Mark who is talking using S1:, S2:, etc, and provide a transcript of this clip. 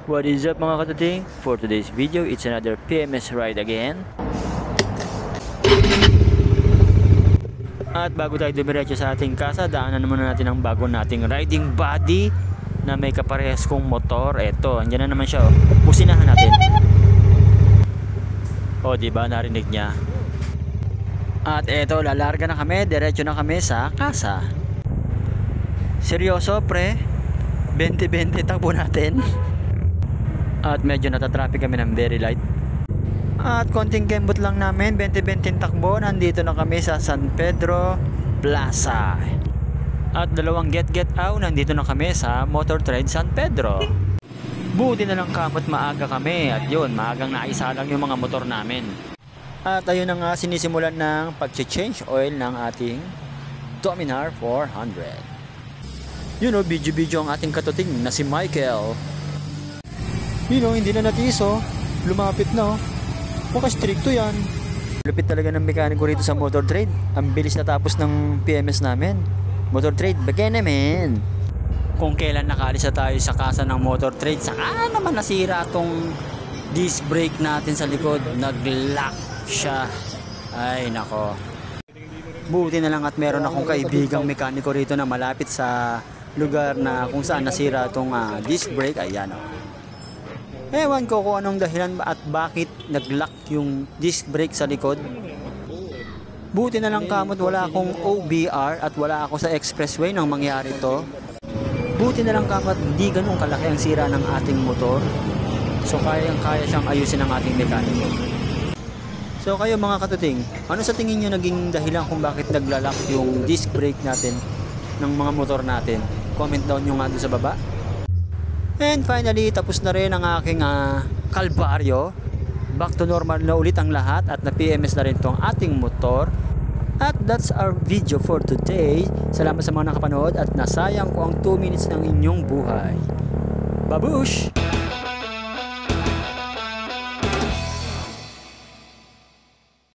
S1: What is up mga katuting? For today's video, it's another PMS ride again. At bago tayo dumiretso sa ating kasa, daanan muna natin ang bago nating riding body na may kaparehas kong motor. Eto, andyan na naman siya. Pusinahan natin. O, diba? Narinig niya. At eto, lalarga na kami. Diretso na kami sa kasa. Seryoso, pre? 20-20 takbo natin. At medyo natatraffic kami ng very light. At konting kembot lang namin, 20-20 takbo. Nandito na kami sa San Pedro Plaza. At dalawang get out, nandito na kami sa Motor Trade San Pedro. Buti na lang kamot maaga kami. At yun, maagang naisalang yung mga motor namin. At ayun na nga, sinisimulan ng pag-change oil ng ating Dominar 400. Yun o, video ang ating katuting na si Michael. Yun o, hindi na natiso. Lumapit na o. Baka stricto yan. Lupit talaga ng mekaniko rito sa Motor Trade. Ang bilis na tapos ng PMS namin. Motor Trade, bagay naman. Kung kailan nakaalis na tayo sa kasa ng Motor Trade, saka naman nasira tong disc brake natin sa likod. Nag-lock siya. Ay nako. Buti na lang at meron akong kaibigang mekaniko rito na malapit sa lugar na kung saan nasira itong disc brake. Ayan o. Ewan ko kung anong dahilan at bakit nag-lock yung disc brake sa likod. Buti na lang kamot wala akong OBR at wala ako sa expressway nang mangyari to. Buti na lang kamot hindi ganun kalaki ang sira ng ating motor. So kaya siyang ayusin ng ating mekaniko. So kayo mga katuting, ano sa tingin nyo naging dahilan kung bakit nagla-lock yung disc brake natin ng mga motor natin? Comment down nyo nga doon sa baba. And finally, tapos na rin ang aking kalbaryo. Back to normal na ulit ang lahat at na-PMS na rin itong ating motor. At that's our video for today. Salamat sa mga nakapanood at nasayang ko ang 2 minutes ng inyong buhay. Babush!